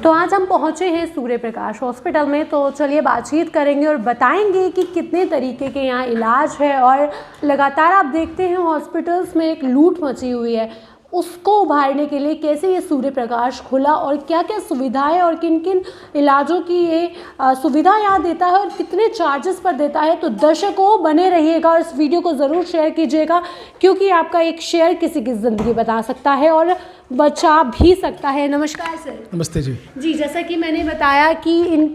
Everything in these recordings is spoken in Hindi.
तो आज हम पहुंचे हैं सूर्य प्रकाश हॉस्पिटल में, तो चलिए बातचीत करेंगे और बताएंगे कि कितने तरीके के यहाँ इलाज है। और लगातार आप देखते हैं हॉस्पिटल्स में एक लूट मची हुई है, उसको उभारने के लिए कैसे ये सूर्य प्रकाश खुला और क्या क्या सुविधाएं और किन किन इलाजों की ये सुविधा यहाँ देता है और कितने चार्जेस पर देता है। तो दर्शकों बने रहिएगा और इस वीडियो को ज़रूर शेयर कीजिएगा, क्योंकि आपका एक शेयर किसी की ज़िंदगी बता सकता है और बचा भी सकता है। नमस्कार सर। नमस्ते जी। जी, जैसा कि मैंने बताया कि इन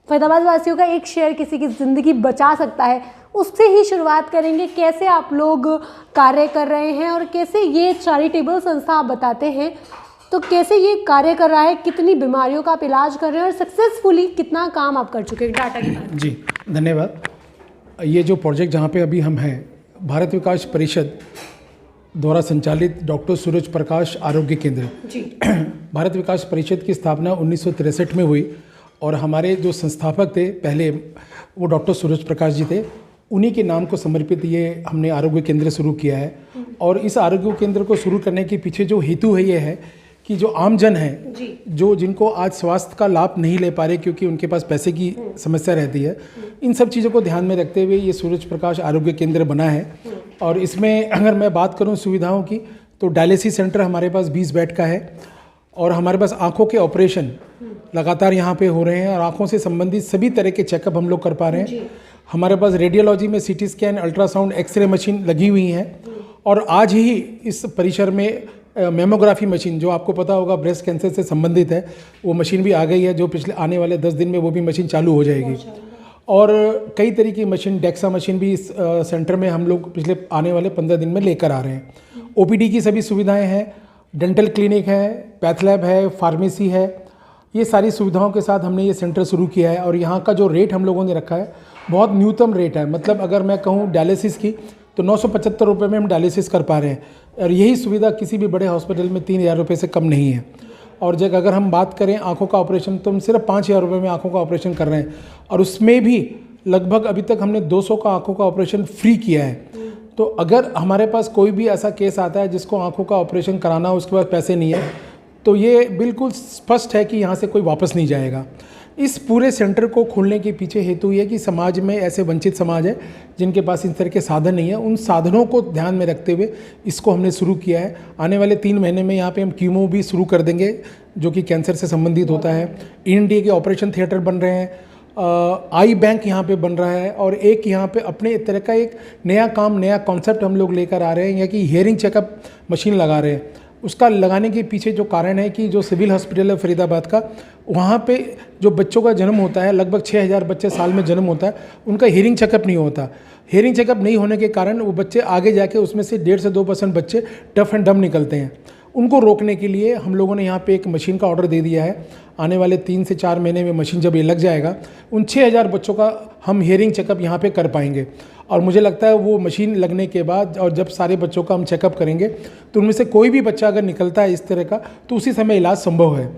फैजाबाद वासियों का एक शेयर किसी की ज़िंदगी बचा सकता है, उससे ही शुरुआत करेंगे। कैसे आप लोग कार्य कर रहे हैं और कैसे ये चैरिटेबल संस्था आप बताते हैं, तो कैसे ये कार्य कर रहा है, कितनी बीमारियों का आप इलाज कर रहे हैं और सक्सेसफुली कितना काम आप कर चुके हैं, डाटा की बात। जी धन्यवाद। ये जो प्रोजेक्ट जहाँ पे अभी हम हैं, भारत विकास परिषद द्वारा संचालित डॉक्टर सूरज प्रकाश आरोग्य केंद्र जी। भारत विकास परिषद की स्थापना 1963 में हुई और हमारे जो संस्थापक थे पहले वो डॉक्टर सूरज प्रकाश जी थे। उन्हीं के नाम को समर्पित ये हमने आरोग्य केंद्र शुरू किया है। और इस आरोग्य केंद्र को शुरू करने के पीछे जो हेतु है ये है कि जो आमजन है, जो जिनको आज स्वास्थ्य का लाभ नहीं ले पा रहे क्योंकि उनके पास पैसे की समस्या रहती है, इन सब चीज़ों को ध्यान में रखते हुए ये सूरज प्रकाश आरोग्य केंद्र बना है। और इसमें अगर मैं बात करूं सुविधाओं की, तो डायलिसिस सेंटर हमारे पास 20 बेड का है और हमारे पास आँखों के ऑपरेशन लगातार यहाँ पे हो रहे हैं और आँखों से संबंधित सभी तरह के चेकअप हम लोग कर पा रहे हैं। हमारे पास रेडियोलॉजी में CT scan, ultrasound, x ray machine लगी हुई हैं। और आज ही इस परिसर में मेमोग्राफी मशीन, जो आपको पता होगा ब्रेस्ट कैंसर से संबंधित है, वो मशीन भी आ गई है, जो पिछले आने वाले 10 दिन में वो भी मशीन चालू हो जाएगी। और कई तरह की मशीन, डेक्सा मशीन भी इस सेंटर में हम लोग पिछले आने वाले 15 दिन में लेकर आ रहे हैं। ओपीडी की सभी सुविधाएं हैं, डेंटल क्लिनिक है, पैथ लैब है, फार्मेसी है। ये सारी सुविधाओं के साथ हमने ये सेंटर शुरू किया है। और यहाँ का जो रेट हम लोगों ने रखा है बहुत न्यूनतम रेट है। मतलब अगर मैं कहूँ डायलिसिस की तो 975 रुपये में हम डायलिसिस कर पा रहे हैं। और यही सुविधा किसी भी बड़े हॉस्पिटल में 3000 रुपये से कम नहीं है। और जब अगर हम बात करें आँखों का ऑपरेशन, तो हम सिर्फ 5000 रुपये में आँखों का ऑपरेशन कर रहे हैं। और उसमें भी लगभग अभी तक हमने 200 का आँखों का ऑपरेशन फ्री किया है। तो अगर हमारे पास कोई भी ऐसा केस आता है जिसको आँखों का ऑपरेशन कराना हो, उसके पास पैसे नहीं है, तो ये बिल्कुल स्पष्ट है कि यहाँ से कोई वापस नहीं जाएगा। इस पूरे सेंटर को खोलने के पीछे हेतु ये कि समाज में ऐसे वंचित समाज है जिनके पास इस तरह के साधन नहीं है, उन साधनों को ध्यान में रखते हुए इसको हमने शुरू किया है। आने वाले 3 महीने में यहाँ पे हम कीमो भी शुरू कर देंगे, जो कि कैंसर से संबंधित होता है। इंडिया के ऑपरेशन थिएटर बन रहे हैं, आई बैंक यहाँ पे बन रहा है। और एक यहाँ पे अपने तरह का एक नया काम, नया कॉन्सेप्ट हम लोग लेकर आ रहे हैं, यहाँ की हियरिंग चेकअप मशीन लगा रहे हैं। उसका लगाने के पीछे जो कारण है कि जो सिविल हॉस्पिटल है फरीदाबाद का, वहाँ पे जो बच्चों का जन्म होता है, लगभग 6000 बच्चे साल में जन्म होता है, उनका हियरिंग चेकअप नहीं होता। हियरिंग चेकअप नहीं होने के कारण वो बच्चे आगे जाके उसमें से 1.5 से 2% बच्चे डफ एंड डम निकलते हैं। उनको रोकने के लिए हम लोगों ने यहाँ पे एक मशीन का ऑर्डर दे दिया है। आने वाले 3 से 4 महीने में मशीन जब ये लग जाएगा, उन 6000 बच्चों का हम हियरिंग चेकअप यहाँ पे कर पाएंगे। और मुझे लगता है वो मशीन लगने के बाद और जब सारे बच्चों का हम चेकअप करेंगे, तो उनमें से कोई भी बच्चा अगर निकलता है इस तरह का, तो उसी समय इलाज संभव है।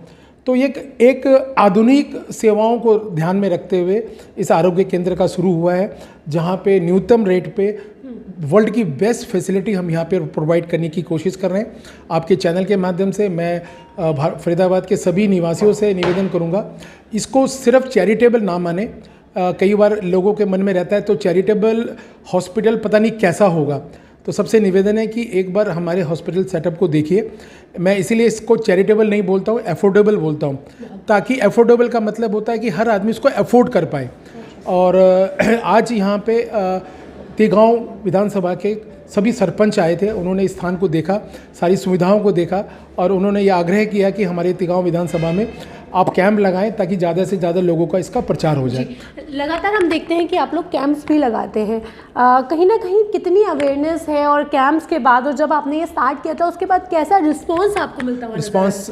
तो ये एक आधुनिक सेवाओं को ध्यान में रखते हुए इस आरोग्य केंद्र का शुरू हुआ है, जहाँ पे न्यूनतम रेट पे वर्ल्ड की बेस्ट फैसिलिटी हम यहाँ पे प्रोवाइड करने की कोशिश कर रहे हैं। आपके चैनल के माध्यम से मैं फरीदाबाद के सभी निवासियों से निवेदन करूँगा, इसको सिर्फ चैरिटेबल ना माने। कई बार लोगों के मन में रहता है तो चैरिटेबल हॉस्पिटल पता नहीं कैसा होगा, तो सबसे निवेदन है कि एक बार हमारे हॉस्पिटल सेटअप को देखिए। मैं इसीलिए इसको चैरिटेबल नहीं बोलता हूँ, अफोर्डेबल बोलता हूँ, ताकि अफोर्डेबल का मतलब होता है कि हर आदमी इसको अफोर्ड कर पाए। और आज यहाँ पे तिगांव विधानसभा के सभी सरपंच आए थे, उन्होंने इस स्थान को देखा, सारी सुविधाओं को देखा और उन्होंने ये आग्रह किया कि हमारे तिगांव विधानसभा में आप कैंप लगाएं ताकि ज़्यादा से ज़्यादा लोगों का इसका प्रचार हो जाए। लगातार हम देखते हैं कि आप लोग कैंप्स भी लगाते हैं, कहीं ना कहीं कितनी अवेयरनेस है और कैंप्स के बाद और जब आपने ये स्टार्ट किया था उसके बाद कैसा रिस्पॉन्स आपको मिलता है? रिस्पॉन्स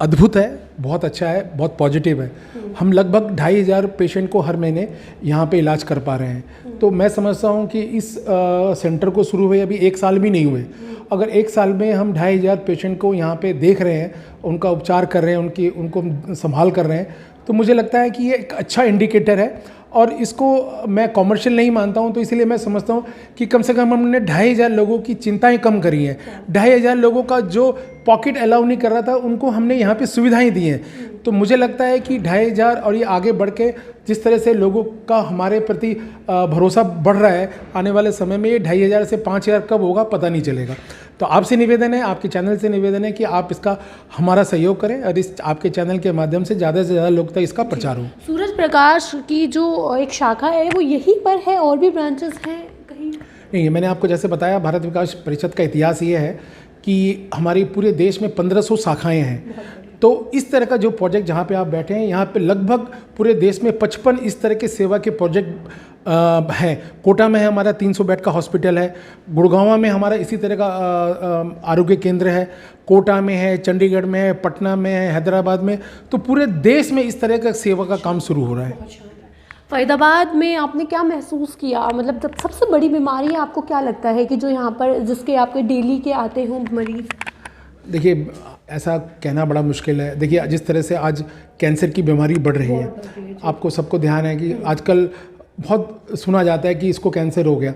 अद्भुत है, बहुत अच्छा है, बहुत पॉजिटिव है। हम लगभग 2500 पेशेंट को हर महीने यहाँ पे इलाज कर पा रहे हैं। तो मैं समझता हूँ कि इस सेंटर को शुरू हुए अभी 1 साल भी नहीं हुए, अगर 1 साल में हम 2500 पेशेंट को यहाँ पे देख रहे हैं, उनका उपचार कर रहे हैं, उनको संभाल कर रहे हैं, तो मुझे लगता है कि ये एक अच्छा इंडिकेटर है। और इसको मैं कॉमर्शियल नहीं मानता हूँ, तो इसलिए मैं समझता हूँ कि कम से कम हमने 2500 लोगों की चिंताएं कम करी हैं। 2500 लोगों का जो पॉकेट अलाउ नहीं कर रहा था, उनको हमने यहाँ पे सुविधाएं दी हैं। तो मुझे लगता है कि 2500 और ये आगे बढ़ के जिस तरह से लोगों का हमारे प्रति भरोसा बढ़ रहा है, आने वाले समय में ये 2500 से 5000 कब होगा पता नहीं चलेगा। तो आपसे निवेदन है, आपके चैनल से निवेदन है कि आप इसका हमारा सहयोग करें और इस आपके चैनल के माध्यम से ज़्यादा लोग तक इसका प्रचार हो। सूरज प्रकाश की जो एक शाखा है वो यहीं पर है, और भी ब्रांचेस हैं कहीं? नहीं, मैंने आपको जैसे बताया, भारत विकास परिषद का इतिहास ये है कि हमारी पूरे देश में 1500 शाखाएँ हैं। तो इस तरह का जो प्रोजेक्ट जहाँ पे आप बैठे हैं, यहाँ पे लगभग पूरे देश में 55 इस तरह के सेवा के प्रोजेक्ट हैं। कोटा में है हमारा 300 बेड का हॉस्पिटल है, गुड़गांव में हमारा इसी तरह का आरोग्य केंद्र है, कोटा में है, चंडीगढ़ में है, पटना में है, हैदराबाद में। तो पूरे देश में इस तरह का सेवा का काम शुरू हो रहा है। फरीदाबाद में आपने क्या महसूस किया, मतलब जब सबसे बड़ी बीमारी आपको क्या लगता है कि जो यहाँ पर जिसके आपके डेली के आते हों मरीज? देखिए, ऐसा कहना बड़ा मुश्किल है। देखिए, जिस तरह से आज कैंसर की बीमारी बढ़ रही है, आपको सबको ध्यान है कि आजकल बहुत सुना जाता है कि इसको कैंसर हो गया।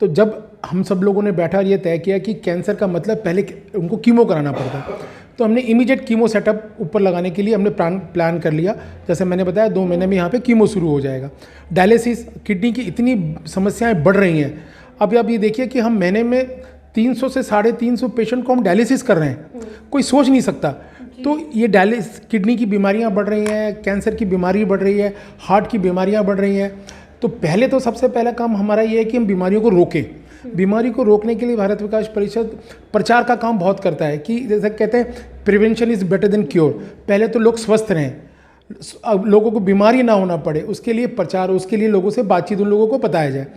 तो जब हम सब लोगों ने बैठा और ये तय किया कि कैंसर का मतलब पहले उनको कीमो कराना पड़ता है, तो हमने इमीडिएट कीमो सेटअप ऊपर लगाने के लिए हमने प्लान कर लिया। जैसे मैंने बताया 2 महीने में यहाँ पे कीमो शुरू हो जाएगा। डायलिसिस, किडनी की इतनी समस्याएं बढ़ रही हैं। अब आप ये देखिए कि हम महीने में 300 से 350 पेशेंट को हम डायलिसिस कर रहे हैं, कोई सोच नहीं सकता। तो ये किडनी की बीमारियां बढ़ रही हैं, कैंसर की बीमारी बढ़ रही है, हार्ट की बीमारियां बढ़ रही हैं। तो पहले तो सबसे पहला काम हमारा ये है कि हम बीमारियों को रोकें। बीमारी को रोकने के लिए भारत विकास परिषद प्रचार का काम बहुत करता है कि जैसे कहते हैं prevention is better than cure. पहले तो लोग स्वस्थ रहें, लोगों को बीमारी ना होना पड़े, उसके लिए प्रचार, उसके लिए लोगों से बातचीत, उन लोगों को बताया जाए।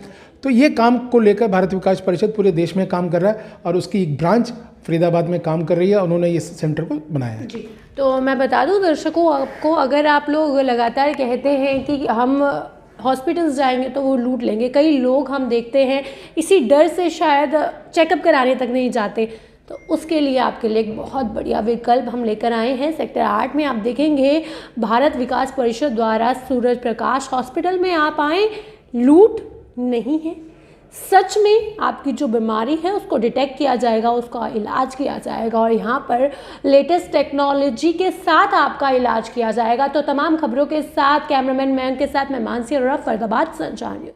तो ये काम को लेकर भारत विकास परिषद पूरे देश में काम कर रहा है और उसकी एक ब्रांच फरीदाबाद में काम कर रही है। उन्होंने इस सेंटर को बनाया है। जी, तो मैं बता दूं दर्शकों आपको, अगर आप लोग लगातार कहते हैं कि हम हॉस्पिटल्स जाएंगे तो वो लूट लेंगे, कई लोग हम देखते हैं इसी डर से शायद चेकअप कराने तक नहीं जाते, तो उसके लिए आपके लिए एक बहुत बढ़िया विकल्प हम लेकर आए हैं। सेक्टर 8 में आप देखेंगे भारत विकास परिषद द्वारा सूरज प्रकाश हॉस्पिटल में आप आएँ, लूट नहीं है। सच में आपकी जो बीमारी है उसको डिटेक्ट किया जाएगा, उसका इलाज किया जाएगा और यहाँ पर लेटेस्ट टेक्नोलॉजी के साथ आपका इलाज किया जाएगा। तो तमाम खबरों के साथ कैमरामैन मैन के साथ मैं मानसी अरोड़ा, फरीदाबाद संचार न्यूज़।